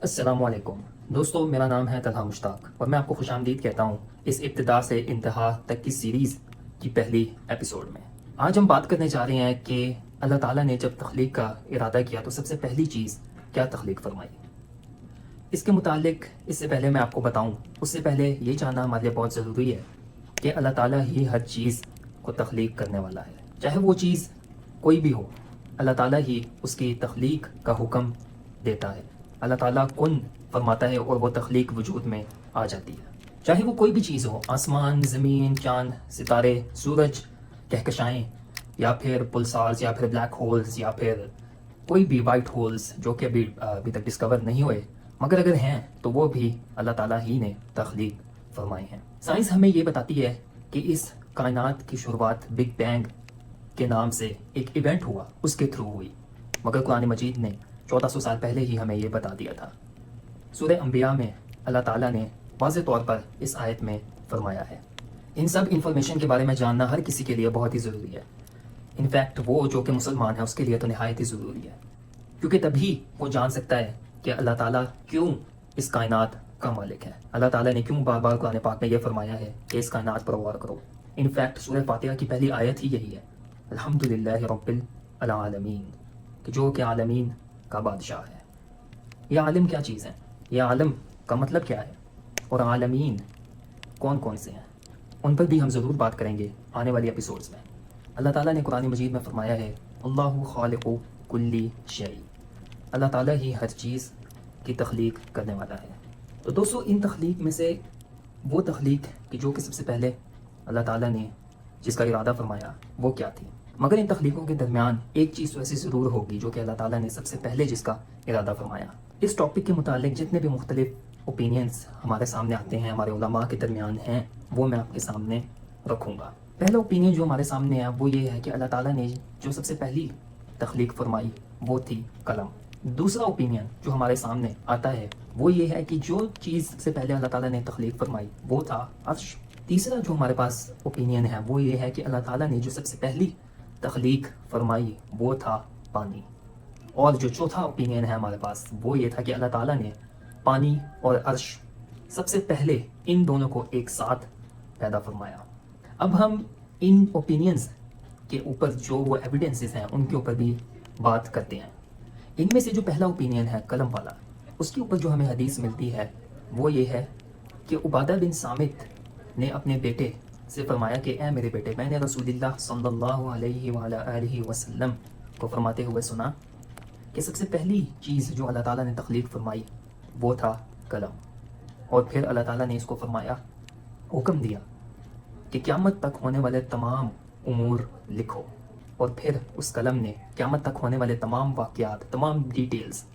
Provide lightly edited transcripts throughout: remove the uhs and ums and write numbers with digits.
अस्सलाम वालेकुम दोस्तों, मेरा नाम है तलहा मुश्ताक और मैं आपको खुशामदीद कहता हूँ इस इब्तिदा से इंतहा तक की सीरीज़ की पहली एपिसोड में। आज हम बात करने जा रहे हैं कि अल्लाह ताला ने जब तख्लीक का इरादा किया तो सबसे पहली चीज़ क्या तख्लीक फरमाई। इसके मुतालिक इससे पहले मैं आपको बताऊँ, उससे पहले ये जानना हमारे लिए बहुत ज़रूरी है कि अल्लाह ताला ही हर चीज़ को तख्लीक करने वाला है, चाहे वो चीज़ कोई भी हो। अल्लाह ताला ही उसकी तख्लीक का हुक्म देता है। अल्लाह ताला कुन फरमाता है और वो तख्लीक वजूद में आ जाती है। चाहे वो कोई भी चीज़ हो, आसमान, ज़मीन, चांद, सितारे, सूरज, कहकशाएँ, या फिर पुलसार्स, या फिर ब्लैक होल्स, या फिर कोई भी वाइट होल्स जो कि अभी तक डिस्कवर नहीं हुए, मगर अगर हैं तो वो भी अल्लाह ताला ही ने तख्लीक फरमाए हैं। साइंस हमें ये बताती है कि इस कायनात की शुरुआत बिग बैंग के नाम से एक इवेंट हुआ, उसके थ्रू हुई, मगर कुरान मजीद ने 1400 साल पहले ही हमें ये बता दिया था। सूरह अंबिया में अल्लाह ताला ने वाज़ेह तौर पर इस आयत में फरमाया है। इन सब इंफॉर्मेशन के बारे में जानना हर किसी के लिए बहुत ही ज़रूरी है। इनफैक्ट वो जो कि मुसलमान है उसके लिए तो नहायत ही ज़रूरी है, क्योंकि तभी वो जान सकता है कि अल्लाह ताला क्यों इस कायनात का मालिक है। अल्लाह ताला ने क्यों बार बार कुरान पाक में ये फरमाया है कि इस कायनात पर गौर करो। इनफैक्ट सूरह फातिहा की पहली आयत ही यही है, अल्हम्दुलिल्लाहि रब्बिल आलमीन, कि जो कि आलमीन का बादशाह है। यह आलिम क्या चीज़ है, यह आलम का मतलब क्या है, और आलमीन कौन कौन से हैं, उन पर भी हम ज़रूर बात करेंगे आने वाली एपिसोड्स में। अल्लाह ताला ने कुरान मजीद में फरमाया है, अल्लाहु खालिकु कुल्ली शै, अल्लाह ताला ही हर चीज़ की तख्लीक करने वाला है। तो दोस्तों, इन तख्लीक में से वो तख्लीक कि जो कि सबसे पहले अल्लाह ताला ने जिसका इरादा फरमाया वो क्या थी। मगर इन तख्लीकों के दरमियान एक चीज़ तो ऐसी ज़रूर होगी जो कि अल्लाह ताला ने सबसे पहले जिसका इरादा फरमाया। इस टॉपिक के मुतालिक जितने भी मुख्तलिफ ओपिनियंस हमारे सामने आते हैं, हमारे उलमा के दरमियान हैं, वो मैं आपके सामने रखूँगा। पहला ओपिनियन जो हमारे सामने है वो ये है कि अल्लाह ताला ने जो सबसे पहली तख्लीक फरमाई वो थी कलम। दूसरा ओपिनियन जो हमारे सामने आता है वो ये है कि जो चीज़ सबसे पहले अल्लाह ताला ने तख्लीक फरमाई वो था अर्श। तीसरा जो हमारे पास ओपिनियन है वो ये है कि अल्लाह ताला ने जो सबसे पहली तख्लीक फरमाई वो था पानी। और जो चौथा ओपिनियन है हमारे पास वो ये था कि अल्लाह ताला ने पानी और अर्श सबसे पहले इन दोनों को एक साथ पैदा फरमाया। अब हम इन ओपिनियंस के ऊपर जो वो एविडेंसेस हैं उनके ऊपर भी बात करते हैं। इनमें से जो पहला ओपिनियन है कलम वाला, उसके ऊपर जो हमें हदीस मिलती है वो ये है कि उबादा बिन सामित ने अपने बेटे से फरमाया कि ए मेरे बेटे, मैंने रसूलुल्लाह सल्लल्लाहु अलैहि वसल्लम को फरमाते हुए सुना कि सबसे पहली चीज़ जो अल्लाह ताला ने तख्लीक फरमाई वो था कलम। और फिर अल्लाह ताला ने इसको फरमाया, हुक्म दिया कि क़यामत तक होने वाले तमाम उमूर लिखो। और फिर उस कलम ने क़यामत तक होने वाले तमाम वाक़यात, तमाम डिटेल्स,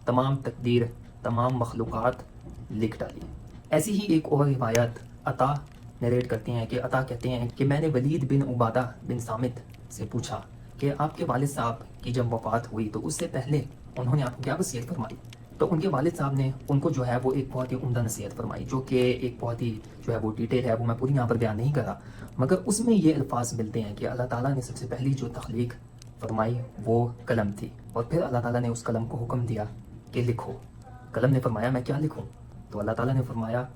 तमाम तकदीर, तमाम मखलूक़ात लिख डाली। ऐसी ही एक और रिवायत अता नरेट करते हैं कि अता कहते हैं कि मैंने वलीद बिन उबादा बिन सामित से पूछा कि आपके वालिद साहब की जब वफ़ात हुई तो उससे पहले उन्होंने आपको क्या वसीयत फरमाई। तो उनके वालिद साहब ने उनको जो है वो एक बहुत ही उम्दा नसीहत फरमाई, जो कि एक बहुत ही जो है वो डिटेल है, वो मैं पूरी यहाँ पर बयान नहीं कर रहा, मगर उसमें ये अल्फाज मिलते हैं कि अल्लाह ताला ने सबसे पहली जो तख्लीक फरमाई वो कलम थी। और फिर अल्लाह ताला ने उस कलम को हुक्म दिया कि लिखो। कलम ने फरमाया मैं क्या लिखूँ, तो अल्लाह ताला ने फरमाया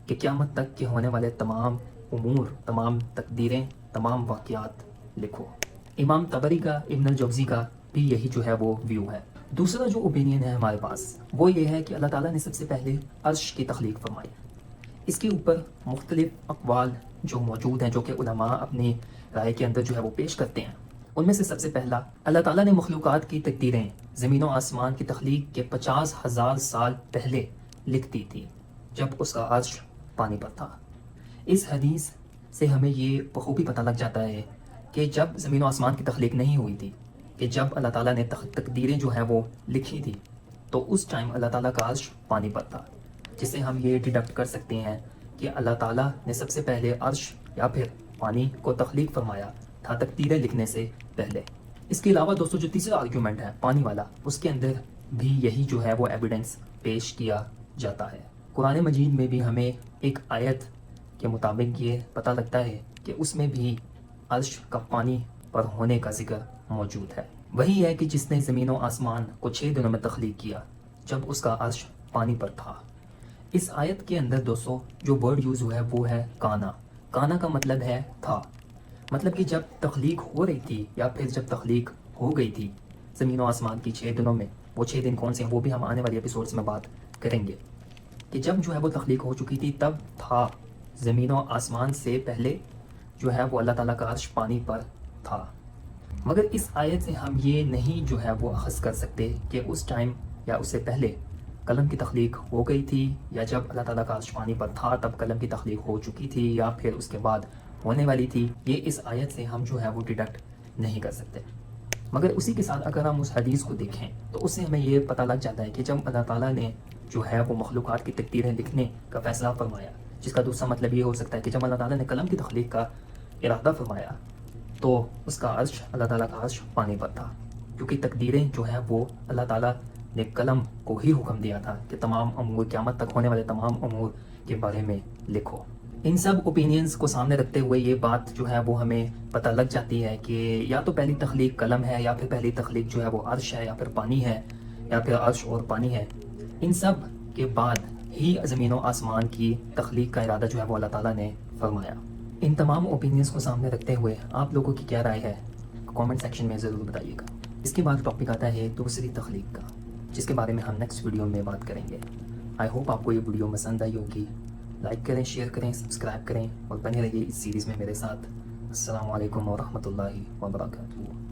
कि क़यामत तक के होने वाले तमाम उमूर, तमाम तकदीरें, तमाम वाक़यात लिखो। इमाम तबरी का, इब्न अल जौज़ी का भी यही जो है वो व्यू है। दूसरा जो ओपिनियन है हमारे पास वो ये है कि अल्लाह ताला ने सबसे पहले अर्श की तख्लीक फरमाई। इसके ऊपर मुख्तलिफ अक़वाल जो मौजूद हैं, जो कि उलमा अपनी राय के अंदर जो है वो पेश करते हैं। उनमें से सबसे पहला, अल्लाह ताला ने मखलूक़ात की तकदीरें ज़मीन व आसमान की तख्लीक के 50,000 साल पहले लिख दी थी जब उसका अर्श पानी पर था। इस हदीस से हमें ये बखूबी पता लग जाता है कि जब ज़मीन व आसमान की तख्लीक नहीं हुई थी, कि जब अल्लाह ताला ने तकदीरें जो हैं वो लिखी थी तो उस टाइम अल्लाह ताला का अर्श पानी पर था, जिससे हम ये डिडक्ट कर सकते हैं कि अल्लाह ताला ने सबसे पहले अर्श या फिर पानी को तख्लीक फरमाया था तकदीरें लिखने से पहले। इसके अलावा दोस्तों जो तीसरा आर्ग्यूमेंट है पानी वाला, उसके अंदर भी यही जो है वो एविडेंस पेश किया जाता है। कुरान मजीद में भी हमें एक आयत के मुताबिक ये पता लगता है कि उसमें भी अर्श का पानी पर होने का जिक्र मौजूद है। वही है कि जिसने ज़मीन व आसमान को 6 दिनों में तख्लीक किया, جب اس کا عرش پانی پر تھا۔ اس آیت کے اندر دوستوں جو ورڈ یوز ہوا ہے وہ ہے کانا۔ کانا کا مطلب ہے تھا، مطلب کہ جب تخلیق ہو رہی تھی یا پھر جب تخلیق ہو گئی تھی زمین و آسمان کی 6 دنوں میں، وہ 6 دن کون سے ہیں وہ بھی ہم آنے والی ایپیسوڈز میں بات کریں گے، کہ جب جو ہے وہ تخلیق ہو چکی تھی تب تھا، زمین و آسمان سے پہلے جو ہے وہ اللہ تعالیٰ کا عرش پانی پر تھا۔ مگر اس آیت سے ہم یہ نہیں جو ہے وہ اخذ کر سکتے کہ اس ٹائم یا اس سے پہلے قلم کی تخلیق ہو گئی تھی، یا جب اللہ تعالیٰ کا عرش پانی پر تھا تب قلم کی تخلیق ہو چکی تھی، یا پھر اس کے بعد ہونے والی تھی۔ یہ اس آیت سے ہم جو ہے وہ ڈیڈکٹ نہیں کر سکتے۔ مگر اسی کے ساتھ اگر ہم اس حدیث کو دیکھیں تو اس سے ہمیں یہ پتہ لگ جاتا ہے کہ جب اللہ تعالیٰ نے جو ہے وہ مخلوقات کی تقدیریں لکھنے کا فیصلہ فرمایا، جس کا دوسرا مطلب یہ ہو سکتا ہے کہ جب اللہ تعالیٰ نے قلم کی تخلیق کا ارادہ فرمایا تو اس کا عرش، اللہ تعالیٰ کا عرش پانی پر تھا، کیونکہ تقدیریں جو ہیں وہ اللہ تعالیٰ نے قلم کو ہی حکم دیا تھا کہ تمام امور، قیامت تک ہونے والے تمام امور کے بارے میں لکھو۔ ان سب اوپینینز کو سامنے رکھتے ہوئے یہ بات جو ہے وہ ہمیں پتہ لگ جاتی ہے کہ یا تو پہلی تخلیق قلم ہے، یا پھر پہلی تخلیق جو ہے وہ عرش ہے، یا پھر پانی ہے، یا پھر عرش اور پانی ہے۔ ان سب کے بعد ہی زمین و آسمان کی تخلیق کا ارادہ جو ہے وہ اللہ تعالیٰ نے فرمایا۔ ان تمام اوپینینز کو سامنے رکھتے ہوئے آپ لوگوں کی کیا رائے ہے کامنٹ سیکشن میں ضرور بتائیے گا۔ اس کے بعد ٹاپک آتا ہے دوسری تخلیق کا، جس کے بارے میں ہم نیکسٹ ویڈیو میں بات کریں گے۔ آئی ہوپ آپ کو یہ ویڈیو پسند آئی ہوگی۔ لائک کریں، شیئر کریں، سبسکرائب کریں اور بنے رہیے اس سیریز میں میرے ساتھ۔ السلام علیکم ورحمۃ اللہ وبرکاتہ۔